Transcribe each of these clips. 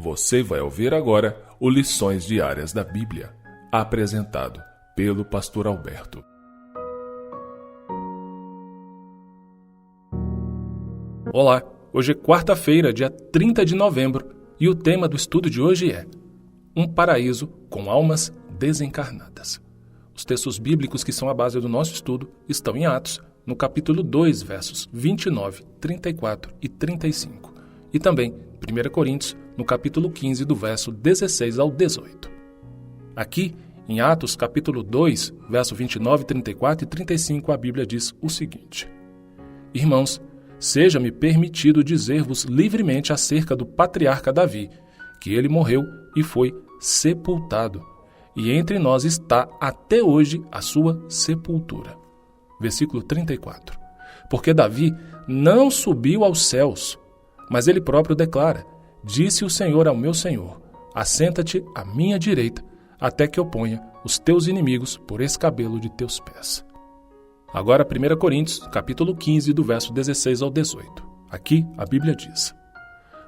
Você vai ouvir agora o Lições Diárias da Bíblia, apresentado pelo Pastor Alberto. Olá, hoje é quarta-feira, dia 30 de novembro, e o tema do estudo de hoje é Um Paraíso com Almas Desencarnadas. Os textos bíblicos que são a base do nosso estudo estão em Atos, no capítulo 2, versos 29, 34 e 35, e também 1 Coríntios, no capítulo 15, do verso 16 ao 18. Aqui, em Atos, capítulo 2, verso 29, 34 e 35, a Bíblia diz o seguinte: Irmãos, seja-me permitido dizer-vos livremente acerca do patriarca Davi, que ele morreu e foi sepultado, e entre nós está até hoje a sua sepultura. Versículo 34. Porque Davi não subiu aos céus, mas ele próprio declara: Disse o Senhor ao meu Senhor, assenta-te à minha direita, até que eu ponha os teus inimigos por escabelo de teus pés. Agora 1 Coríntios, capítulo 15, do verso 16 ao 18. Aqui a Bíblia diz: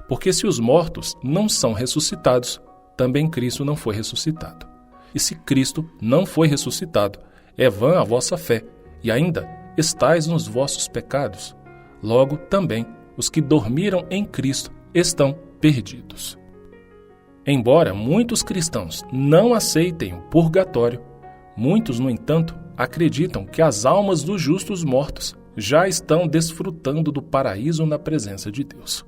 Porque se os mortos não são ressuscitados, também Cristo não foi ressuscitado. E se Cristo não foi ressuscitado, é vã a vossa fé, e ainda estáis nos vossos pecados. Logo também os que dormiram em Cristo estão perdidos. Embora muitos cristãos não aceitem o purgatório, muitos, no entanto, acreditam que as almas dos justos mortos já estão desfrutando do paraíso na presença de Deus.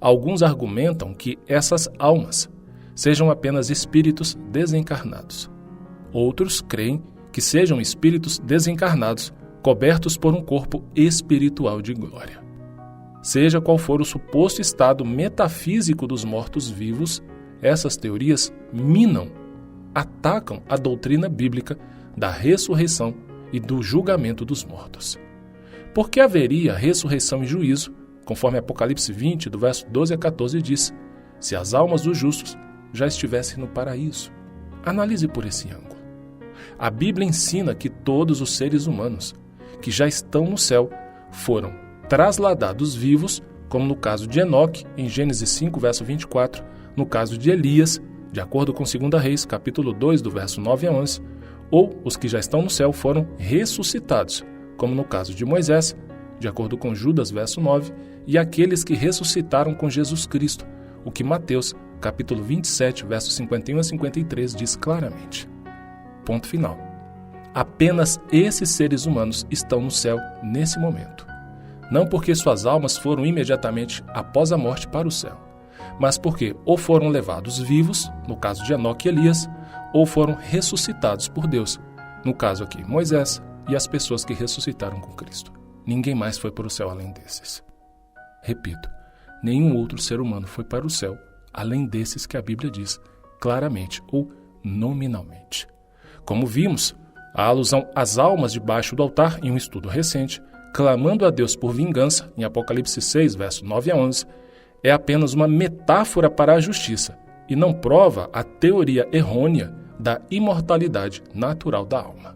Alguns argumentam que essas almas sejam apenas espíritos desencarnados. Outros creem que sejam espíritos desencarnados cobertos por um corpo espiritual de glória. Seja qual for o suposto estado metafísico dos mortos-vivos, essas teorias minam, atacam a doutrina bíblica da ressurreição e do julgamento dos mortos. Porque haveria ressurreição e juízo, conforme Apocalipse 20, do verso 12 a 14 diz, se as almas dos justos já estivessem no paraíso. Analise por esse ângulo. A Bíblia ensina que todos os seres humanos que já estão no céu foram trasladados vivos, como no caso de Enoque, em Gênesis 5, verso 24, no caso de Elias, de acordo com 2 Reis, capítulo 2, do verso 9 a 11, ou os que já estão no céu foram ressuscitados, como no caso de Moisés, de acordo com Judas, verso 9, e aqueles que ressuscitaram com Jesus Cristo, o que Mateus, capítulo 27, versos 51 a 53, diz claramente. Ponto final. Apenas esses seres humanos estão no céu nesse momento. Não porque suas almas foram imediatamente após a morte para o céu, mas porque ou foram levados vivos, no caso de Enoque e Elias, ou foram ressuscitados por Deus, no caso aqui Moisés e as pessoas que ressuscitaram com Cristo. Ninguém mais foi para o céu além desses. Repito, nenhum outro ser humano foi para o céu além desses que a Bíblia diz claramente ou nominalmente. Como vimos, a alusão às almas debaixo do altar em um estudo recente, clamando a Deus por vingança, em Apocalipse 6, verso 9 a 11, é apenas uma metáfora para a justiça e não prova a teoria errônea da imortalidade natural da alma.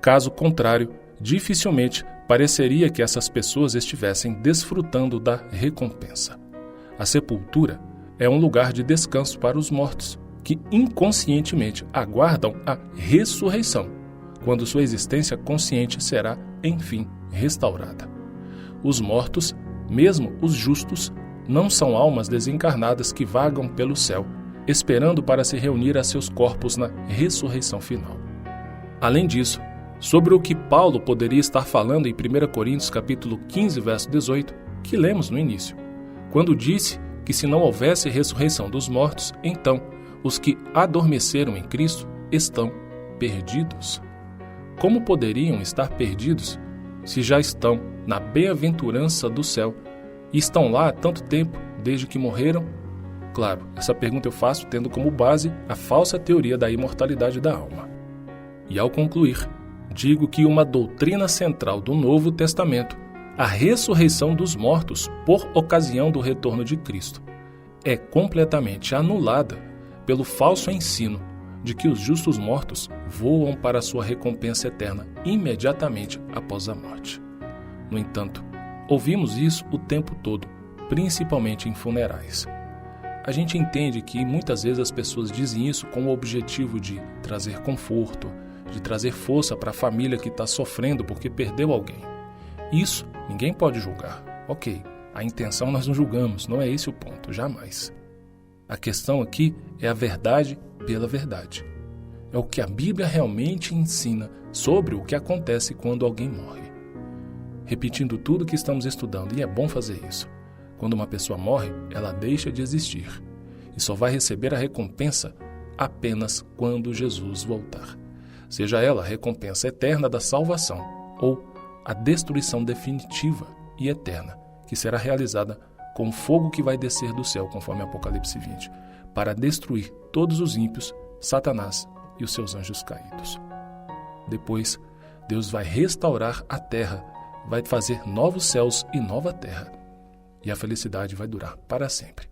Caso contrário, dificilmente pareceria que essas pessoas estivessem desfrutando da recompensa. A sepultura é um lugar de descanso para os mortos, que inconscientemente aguardam a ressurreição, quando sua existência consciente será, enfim, restaurada. Os mortos, mesmo os justos, não são almas desencarnadas que vagam pelo céu, esperando para se reunir a seus corpos na ressurreição final. Além disso, sobre o que Paulo poderia estar falando em 1 Coríntios capítulo 15, verso 18, que lemos no início, quando disse que se não houvesse ressurreição dos mortos, então os que adormeceram em Cristo estão perdidos. Como poderiam estar perdidos se já estão na bem-aventurança do céu e estão lá há tanto tempo, desde que morreram? Claro, essa pergunta eu faço tendo como base a falsa teoria da imortalidade da alma. E ao concluir, digo que uma doutrina central do Novo Testamento, a ressurreição dos mortos por ocasião do retorno de Cristo, é completamente anulada pelo falso ensino de que os justos mortos voam para sua recompensa eterna imediatamente após a morte. No entanto, ouvimos isso o tempo todo, principalmente em funerais. A gente entende que muitas vezes as pessoas dizem isso com o objetivo de trazer conforto, de trazer força para a família que está sofrendo porque perdeu alguém. Isso ninguém pode julgar. Ok, a intenção nós não julgamos, não é esse o ponto, jamais. A questão aqui é a verdade pela verdade. É o que a Bíblia realmente ensina sobre o que acontece quando alguém morre. Repetindo tudo que estamos estudando, e é bom fazer isso. Quando uma pessoa morre, ela deixa de existir e só vai receber a recompensa apenas quando Jesus voltar. Seja ela a recompensa eterna da salvação ou a destruição definitiva e eterna, que será realizada com o fogo que vai descer do céu, conforme Apocalipse 20, para destruir todos os ímpios, Satanás e os seus anjos caídos. Depois, Deus vai restaurar a terra, vai fazer novos céus e nova terra. E a felicidade vai durar para sempre.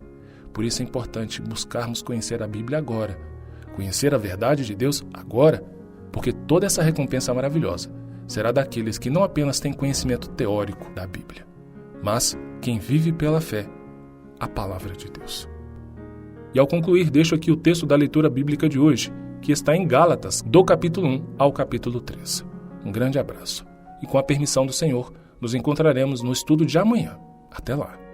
Por isso é importante buscarmos conhecer a Bíblia agora, conhecer a verdade de Deus agora, porque toda essa recompensa maravilhosa será daqueles que não apenas têm conhecimento teórico da Bíblia, mas quem vive pela fé a palavra de Deus. E ao concluir, deixo aqui o texto da leitura bíblica de hoje, que está em Gálatas, do capítulo 1 ao capítulo 3. Um grande abraço. E com a permissão do Senhor, nos encontraremos no estudo de amanhã. Até lá!